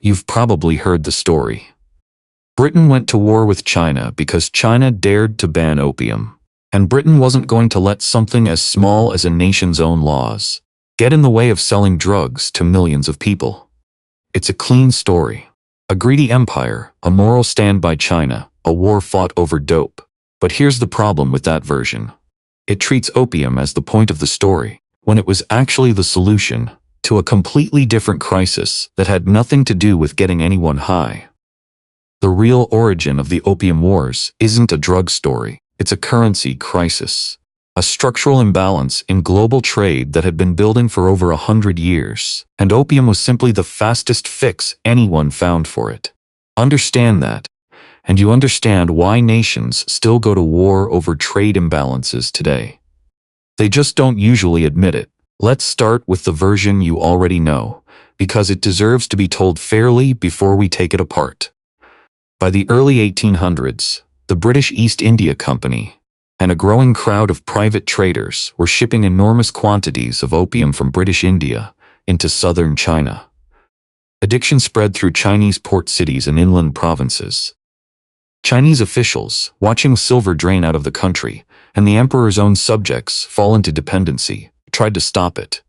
You've probably heard the story. Britain went to war with China because China dared to ban opium, and Britain wasn't going to let something as small as a nation's own laws get in the way of selling drugs to millions of people. It's a clean story. A greedy empire, a moral stand by China, a war fought over dope. But here's the problem with that version. It treats opium as the point of the story, when it was actually the solution to a completely different crisis that had nothing to do with getting anyone high. The real origin of the Opium Wars isn't a drug story, it's a currency crisis. A structural imbalance in global trade that had been building for over 100 years, and opium was simply the fastest fix anyone found for it. Understand that, and you understand why nations still go to war over trade imbalances today. They just don't usually admit it. Let's start with the version you already know, because it deserves to be told fairly before we take it apart. By the early 1800s, the British East India Company and a growing crowd of private traders were shipping enormous quantities of opium from British India into southern China. Addiction spread through Chinese port cities and inland provinces. Chinese officials, watching silver drain out of the country and the emperor's own subjects fall into dependency, tried to stop it.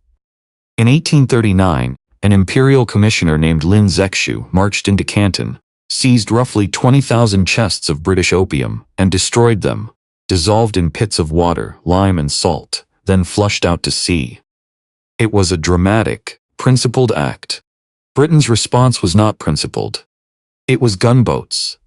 In 1839, an imperial commissioner named Lin Zexu marched into Canton, seized roughly 20,000 chests of British opium, and destroyed them, dissolved in pits of water, lime and salt, then flushed out to sea. It was a dramatic, principled act. Britain's response was not principled. It was gunboats.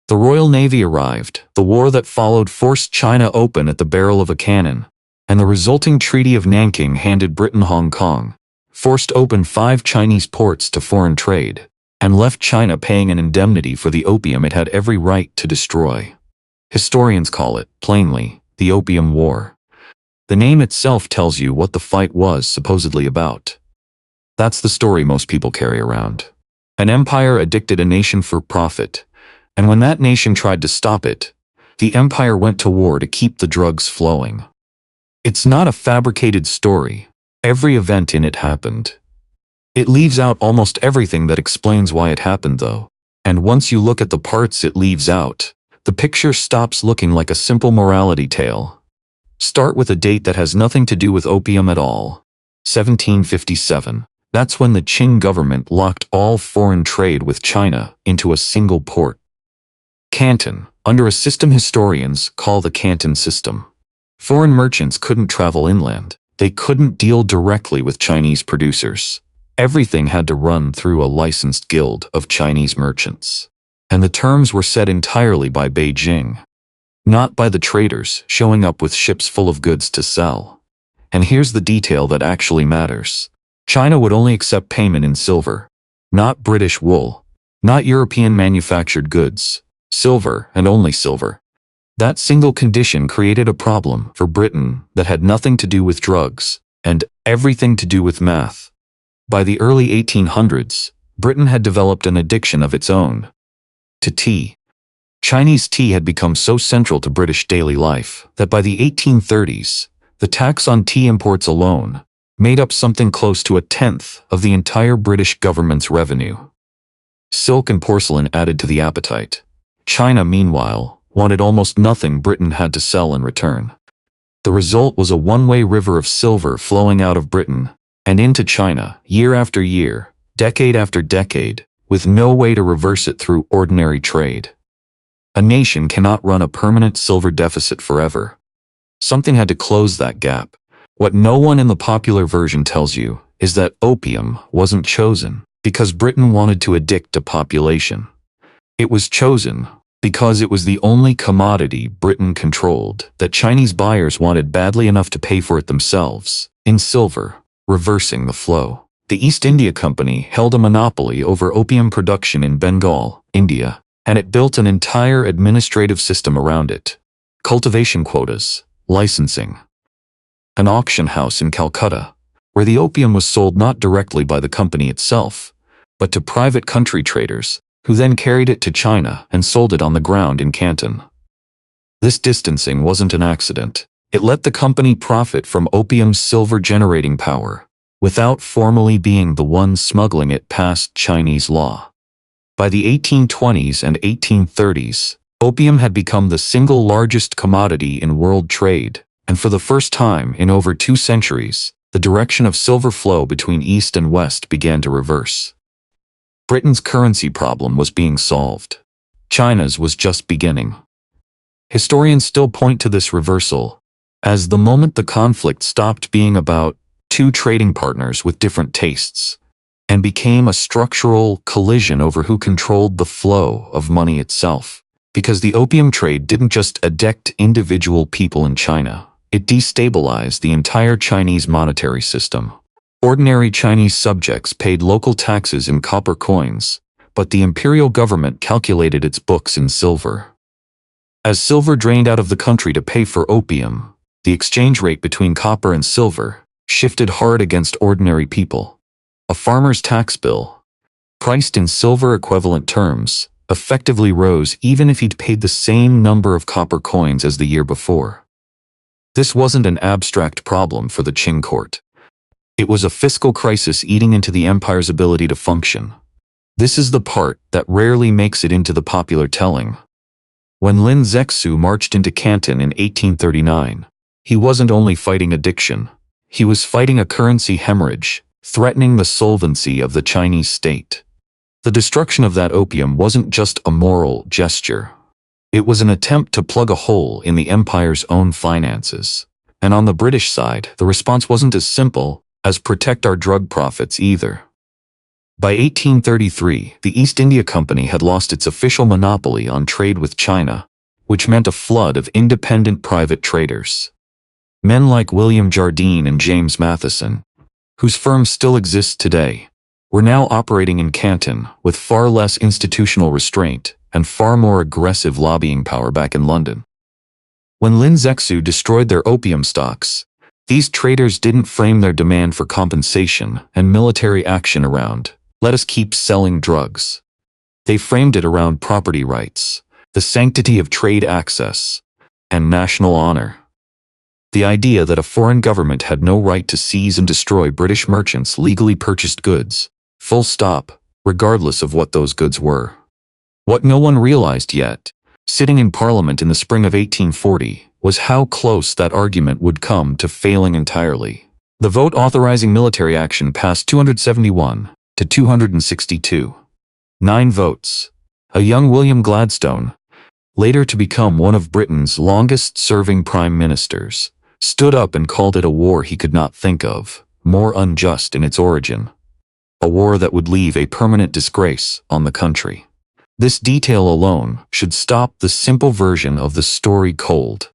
The Royal Navy arrived, the war that followed forced China open at the barrel of a cannon, and the resulting Treaty of Nanking handed Britain Hong Kong, forced open 5 Chinese ports to foreign trade, and left China paying an indemnity for the opium it had every right to destroy. Historians call it, plainly, the Opium War. The name itself tells you what the fight was supposedly about. That's the story most people carry around. An empire addicted a nation for profit, and when that nation tried to stop it, the empire went to war to keep the drugs flowing. It's not a fabricated story. Every event in it happened. It leaves out almost everything that explains why it happened, though. And once you look at the parts it leaves out, the picture stops looking like a simple morality tale. Start with a date that has nothing to do with opium at all. 1757. That's when the Qing government locked all foreign trade with China into a single port. Canton, under a system historians call the Canton System. Foreign merchants couldn't travel inland. They couldn't deal directly with Chinese producers. Everything had to run through a licensed guild of Chinese merchants. And the terms were set entirely by Beijing, not by the traders showing up with ships full of goods to sell. And here's the detail that actually matters. China would only accept payment in silver, not British wool, not European manufactured goods, silver and only silver. That single condition created a problem for Britain that had nothing to do with drugs and everything to do with math. By the early 1800s, Britain had developed an addiction of its own to tea. Chinese tea had become so central to British daily life that by the 1830s, the tax on tea imports alone made up something close to 1/10 of the entire British government's revenue. Silk and porcelain added to the appetite. China, meanwhile, wanted almost nothing Britain had to sell in return. The result was a one-way river of silver flowing out of Britain and into China, year after year, decade after decade, with no way to reverse it through ordinary trade. A nation cannot run a permanent silver deficit forever. Something had to close that gap. What no one in the popular version tells you is that opium wasn't chosen because Britain wanted to addict a population. It was chosen because it was the only commodity Britain controlled that Chinese buyers wanted badly enough to pay for it themselves, in silver, reversing the flow. The East India Company held a monopoly over opium production in Bengal, India, and it built an entire administrative system around it. Cultivation quotas, licensing. An auction house in Calcutta, where the opium was sold not directly by the company itself, but to private country traders, who then carried it to China and sold it on the ground in Canton. This distancing wasn't an accident. It let the company profit from opium's silver-generating power, without formally being the one smuggling it past Chinese law. By the 1820s and 1830s, opium had become the single largest commodity in world trade, and for the first time in over 2 centuries, the direction of silver flow between East and West began to reverse. Britain's currency problem was being solved. China's was just beginning. Historians still point to this reversal as the moment the conflict stopped being about 2 trading partners with different tastes and became a structural collision over who controlled the flow of money itself. Because the opium trade didn't just addict individual people in China, it destabilized the entire Chinese monetary system. Ordinary Chinese subjects paid local taxes in copper coins, but the imperial government calculated its books in silver. As silver drained out of the country to pay for opium, the exchange rate between copper and silver shifted hard against ordinary people. A farmer's tax bill, priced in silver equivalent terms, effectively rose even if he'd paid the same number of copper coins as the year before. This wasn't an abstract problem for the Qing court. It was a fiscal crisis eating into the empire's ability to function. This is the part that rarely makes it into the popular telling. When Lin Zexu marched into Canton in 1839, he wasn't only fighting addiction, he was fighting a currency hemorrhage, threatening the solvency of the Chinese state. The destruction of that opium wasn't just a moral gesture. It was an attempt to plug a hole in the empire's own finances. And on the British side, the response wasn't as simple as protect our drug profits either. By 1833, the East India Company had lost its official monopoly on trade with China, which meant a flood of independent private traders. Men like William Jardine and James Matheson, whose firm still exists today, were now operating in Canton with far less institutional restraint and far more aggressive lobbying power back in London. When Lin Zexu destroyed their opium stocks, these traders didn't frame their demand for compensation and military action around, "Let us keep selling drugs." They framed it around property rights, the sanctity of trade access, and national honor. The idea that a foreign government had no right to seize and destroy British merchants' legally purchased goods, full stop, regardless of what those goods were. What no one realized yet, sitting in Parliament in the spring of 1840, was how close that argument would come to failing entirely. The vote authorizing military action passed 271 to 262. 9 votes. A young William Gladstone, later to become one of Britain's longest-serving prime ministers, stood up and called it a war he could not think of, more unjust in its origin. A war that would leave a permanent disgrace on the country. This detail alone should stop the simple version of the story cold.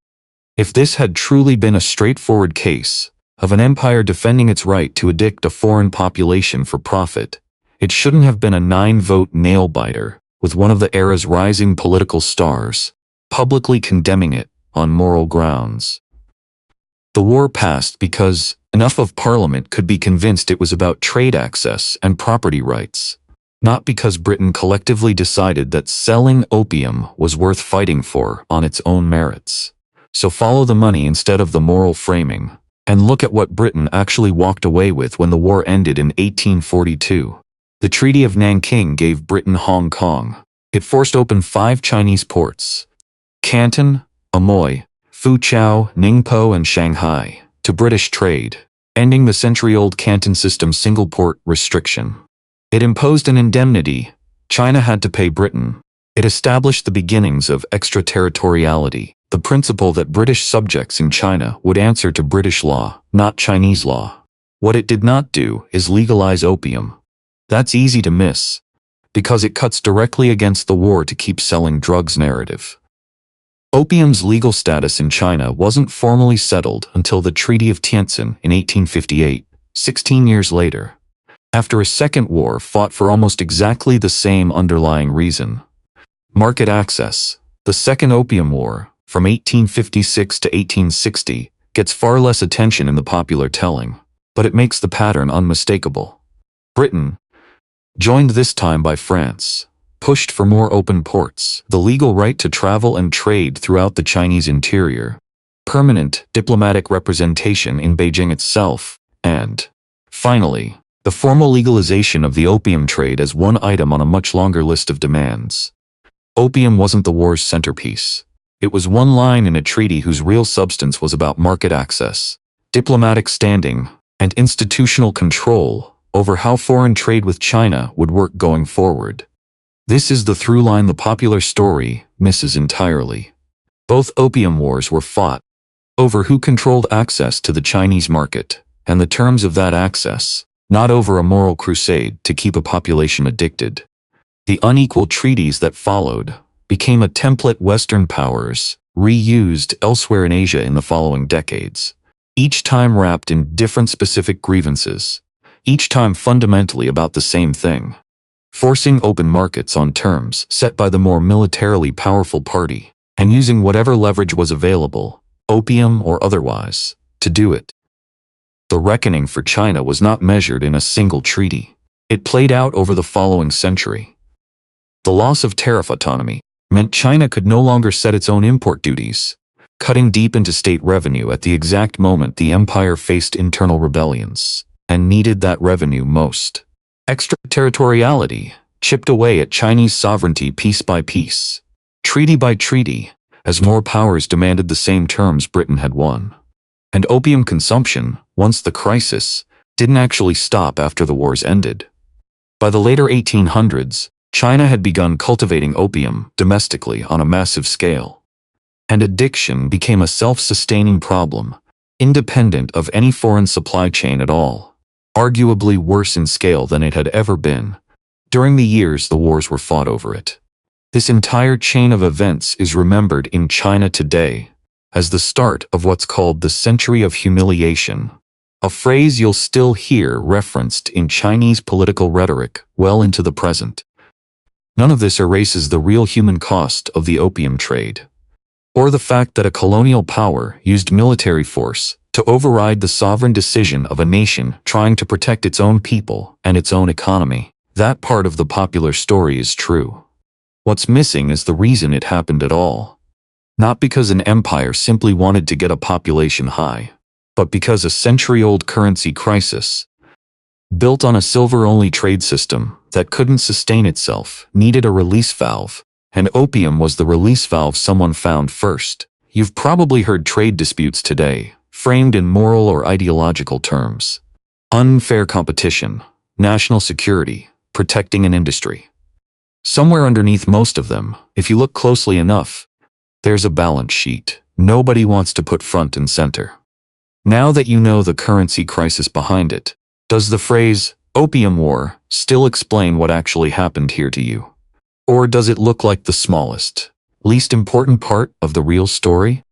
If this had truly been a straightforward case of an empire defending its right to addict a foreign population for profit, it shouldn't have been a 9-vote nail-biter with one of the era's rising political stars publicly condemning it on moral grounds. The war passed because enough of Parliament could be convinced it was about trade access and property rights, not because Britain collectively decided that selling opium was worth fighting for on its own merits. So follow the money instead of the moral framing, and look at what Britain actually walked away with when the war ended in 1842. The Treaty of Nanking gave Britain Hong Kong. It forced open 5 Chinese ports: Canton, Amoy, Foochow, Ningpo, and Shanghai, to British trade, ending the century-old Canton System single-port restriction. It imposed an indemnity China had to pay Britain. It established the beginnings of extraterritoriality, the principle that British subjects in China would answer to British law, not Chinese law. What it did not do is legalize opium. That's easy to miss, because it cuts directly against the war to keep selling drugs narrative. Opium's legal status in China wasn't formally settled until the Treaty of Tientsin in 1858, 16 years later, after a second war fought for almost exactly the same underlying reason. Market access. The Second Opium War, from 1856 to 1860, gets far less attention in the popular telling, but it makes the pattern unmistakable. Britain, joined this time by France, pushed for more open ports, the legal right to travel and trade throughout the Chinese interior, permanent diplomatic representation in Beijing itself, and, finally, the formal legalization of the opium trade as one item on a much longer list of demands. Opium wasn't the war's centerpiece. It was one line in a treaty whose real substance was about market access, diplomatic standing, and institutional control over how foreign trade with China would work going forward. This is the through line the popular story misses entirely. Both opium wars were fought over who controlled access to the Chinese market, and the terms of that access, not over a moral crusade to keep a population addicted. The unequal treaties that followed became a template Western powers reused elsewhere in Asia in the following decades, each time wrapped in different specific grievances, each time fundamentally about the same thing: forcing open markets on terms set by the more militarily powerful party, and using whatever leverage was available, opium or otherwise, to do it. The reckoning for China was not measured in a single treaty. It played out over the following century. The loss of tariff autonomy meant China could no longer set its own import duties, cutting deep into state revenue at the exact moment the empire faced internal rebellions, and needed that revenue most. Extraterritoriality chipped away at Chinese sovereignty piece by piece, treaty by treaty, as more powers demanded the same terms Britain had won. And opium consumption, once the crisis, didn't actually stop after the wars ended. By the later 1800s, China had begun cultivating opium domestically on a massive scale. And addiction became a self-sustaining problem, independent of any foreign supply chain at all, arguably worse in scale than it had ever been, during the years the wars were fought over it. This entire chain of events is remembered in China today as the start of what's called the Century of Humiliation, a phrase you'll still hear referenced in Chinese political rhetoric well into the present. None of this erases the real human cost of the opium trade, or the fact that a colonial power used military force to override the sovereign decision of a nation trying to protect its own people and its own economy. That part of the popular story is true. What's missing is the reason it happened at all. Not because an empire simply wanted to get a population high, but because a century-old currency crisis, built on a silver-only trade system that couldn't sustain itself, needed a release valve, and opium was the release valve someone found first. You've probably heard trade disputes today, framed in moral or ideological terms. Unfair competition, national security, protecting an industry. Somewhere underneath most of them, if you look closely enough, there's a balance sheet nobody wants to put front and center. Now that you know the currency crisis behind it, does the phrase, Opium War, still explain what actually happened here to you? Or does it look like the smallest, least important part of the real story?